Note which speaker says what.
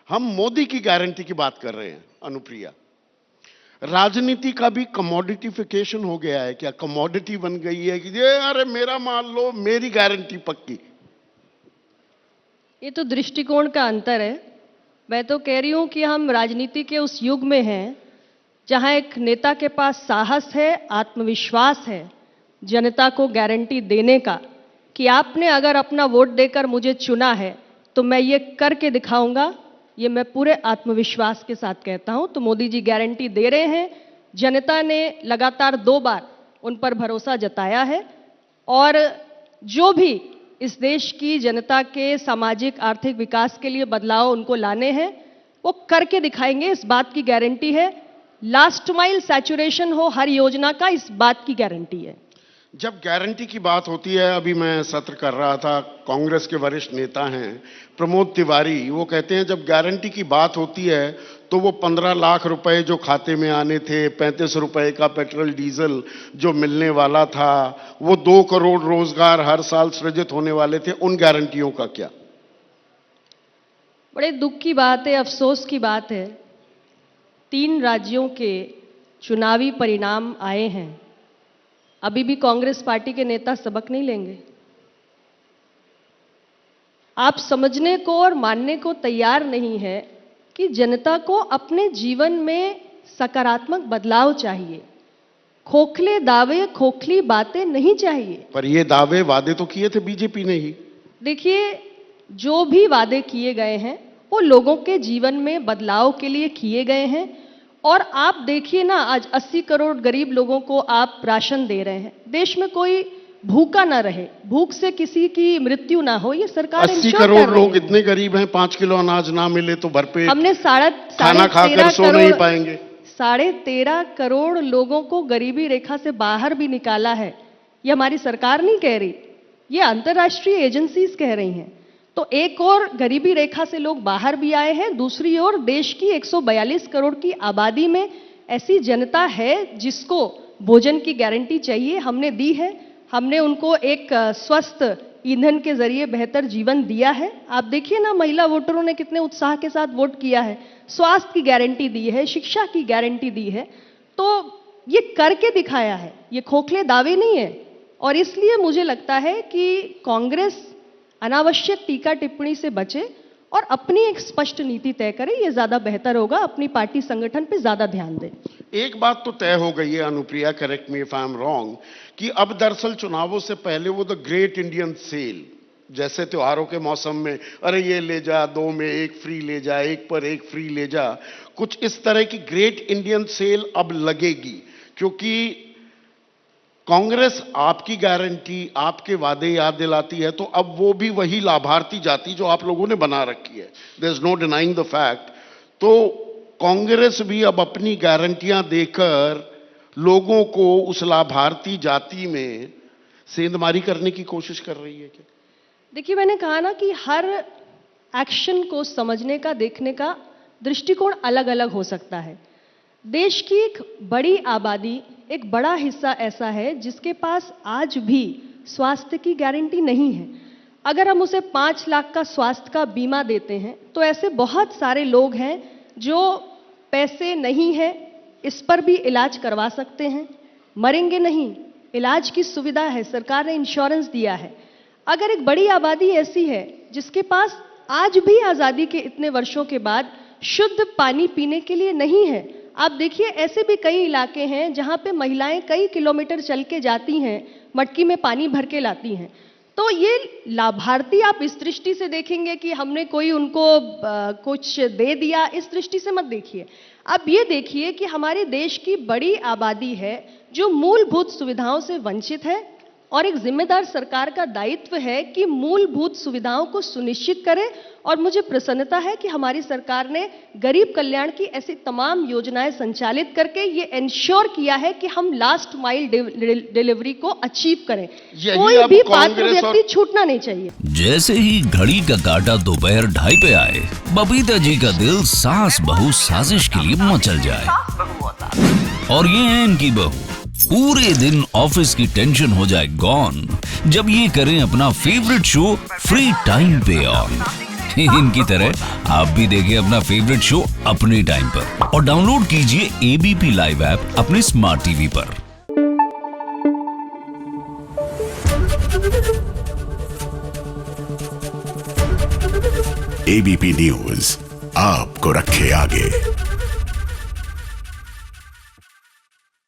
Speaker 1: हम मोदी की गारंटी की बात कर रहे हैं अनुप्रिया। राजनीति का भी कमोडिटिफिकेशन हो गया है क्या? कमोडिटी बन गई है कि ये अरे मेरा मान लो, मेरी गारंटी पक्की।
Speaker 2: ये तो दृष्टिकोण का अंतर है। मैं तो कह रही हूं कि हम राजनीति के उस युग में हैं जहां एक नेता के पास साहस है, आत्मविश्वास है जनता को गारंटी देने का कि आपने अगर अपना वोट देकर मुझे चुना है तो मैं ये करके दिखाऊंगा। ये मैं पूरे आत्मविश्वास के साथ कहता हूं। तो मोदी जी गारंटी दे रहे हैं। जनता ने लगातार 2 बार उन पर भरोसा जताया है और जो भी इस देश की जनता के सामाजिक आर्थिक विकास के लिए बदलाव उनको लाने हैं वो करके दिखाएंगे, इस बात की गारंटी है। लास्ट माइल सैचुरेशन हो हर योजना का, इस बात की गारंटी है।
Speaker 1: जब गारंटी की बात होती है, अभी मैं सत्र कर रहा था, कांग्रेस के वरिष्ठ नेता हैं प्रमोद तिवारी, वो कहते हैं जब गारंटी की बात होती है तो वो 15 लाख रुपए जो खाते में आने थे, 35 रुपए का पेट्रोल डीजल जो मिलने वाला था, वो 2 करोड़ रोजगार हर साल सृजित होने वाले थे, उन गारंटियों का क्या?
Speaker 2: बड़े दुख की बात है, अफसोस की बात है, 3 राज्यों के चुनावी परिणाम आए हैं, अभी भी कांग्रेस पार्टी के नेता सबक नहीं लेंगे। आप समझने को और मानने को तैयार नहीं है कि जनता को अपने जीवन में सकारात्मक बदलाव चाहिए। खोखले दावे, खोखली बातें नहीं चाहिए।
Speaker 1: पर ये दावे वादे तो किए थे बीजेपी ने ही।
Speaker 2: देखिए, जो भी वादे किए गए हैं वो लोगों के जीवन में बदलाव के लिए किए गए हैं। और आप देखिए ना, आज 80 करोड़ गरीब लोगों को आप राशन दे रहे हैं। देश में कोई भूखा ना रहे, भूख से किसी की मृत्यु ना हो, ये सरकार
Speaker 1: 80 करोड़ लोग इतने गरीब हैं, 5 किलो अनाज ना मिले तो भरपेट
Speaker 2: हमने
Speaker 1: खाना खाकर सो नहीं पाएंगे।
Speaker 2: 13.5 करोड़ लोगों को गरीबी रेखा से बाहर भी निकाला है। ये हमारी सरकार नहीं कह रही, ये अंतर्राष्ट्रीय एजेंसीज कह रही हैं। तो एक और गरीबी रेखा से लोग बाहर भी आए हैं, दूसरी ओर देश की 142 करोड़ की आबादी में ऐसी जनता है जिसको भोजन की गारंटी चाहिए, हमने दी है। हमने उनको एक स्वस्थ ईंधन के जरिए बेहतर जीवन दिया है। आप देखिए ना, महिला वोटरों ने कितने उत्साह के साथ वोट किया है। स्वास्थ्य की गारंटी दी है, शिक्षा की गारंटी दी है। तो ये करके दिखाया है, ये खोखले दावे नहीं है। और इसलिए मुझे लगता है कि कांग्रेस अनावश्यक टीका टिप्पणी से बचे और अपनी एक स्पष्ट नीति तय करे, ये ज्यादा बेहतर होगा। अपनी पार्टी संगठन पे ज्यादा ध्यान दें।
Speaker 1: एक बात तो तय हो गई है Anupriya, correct me if I am wrong, कि अब दरअसल चुनावों से पहले वो द ग्रेट इंडियन सेल, जैसे त्योहारों के मौसम में अरे ये ले जा, 2 में 1 फ्री ले जा, 1 पर 1 फ्री ले जा, कुछ इस तरह की ग्रेट इंडियन सेल अब लगेगी। क्योंकि कांग्रेस आपकी गारंटी, आपके वादे याद दिलाती है, तो अब वो भी वही लाभार्थी जाति जो आप लोगों ने बना रखी है, there is no denying the fact. तो कांग्रेस भी अब अपनी गारंटियां देकर लोगों को उस लाभार्थी जाति में सेंधमारी करने की कोशिश कर रही है क्या?
Speaker 2: देखिए, मैंने कहा ना कि हर एक्शन को समझने का, देखने का दृष्टिकोण अलग अलग हो सकता है। देश की एक बड़ी आबादी, एक बड़ा हिस्सा ऐसा है जिसके पास आज भी स्वास्थ्य की गारंटी नहीं है। अगर हम उसे 5 लाख का स्वास्थ्य का बीमा देते हैं तो ऐसे बहुत सारे लोग हैं जो पैसे नहीं है, इस पर भी इलाज करवा सकते हैं, मरेंगे नहीं, इलाज की सुविधा है, सरकार ने इंश्योरेंस दिया है। अगर एक बड़ी आबादी ऐसी है जिसके पास आज भी आज़ादी के इतने वर्षों के बाद शुद्ध पानी पीने के लिए नहीं है, आप देखिए ऐसे भी कई इलाके हैं जहां पे महिलाएं कई किलोमीटर चल के जाती हैं, मटकी में पानी भर के लाती हैं। तो ये लाभार्थी आप इस दृष्टि से देखेंगे कि हमने कोई उनको कुछ दे दिया, इस दृष्टि से मत देखिए। अब ये देखिए कि हमारे देश की बड़ी आबादी है जो मूलभूत सुविधाओं से वंचित है और एक जिम्मेदार सरकार का दायित्व है कि मूलभूत सुविधाओं को सुनिश्चित करे। और मुझे प्रसन्नता है कि हमारी सरकार ने गरीब कल्याण की ऐसी तमाम योजनाएं संचालित करके ये इंश्योर किया है कि हम लास्ट माइल डिलीवरी को अचीव करें, कोई भी पात्र व्यक्ति छूटना नहीं चाहिए।
Speaker 3: जैसे ही घड़ी का काटा दोपहर 2:30 पे आए, बबीता जी का दिल सास बहू साजिश के लिए मचल जाए। और ये है इनकी बहू, पूरे दिन ऑफिस की टेंशन हो जाए गॉन जब ये करें अपना फेवरेट शो फ्री टाइम पे ऑन। इनकी तरह आप भी देखिए अपना फेवरेट शो अपने टाइम पर और डाउनलोड कीजिए एबीपी लाइव ऐप अपने स्मार्ट टीवी पर।
Speaker 4: एबीपी न्यूज आपको रखे आगे।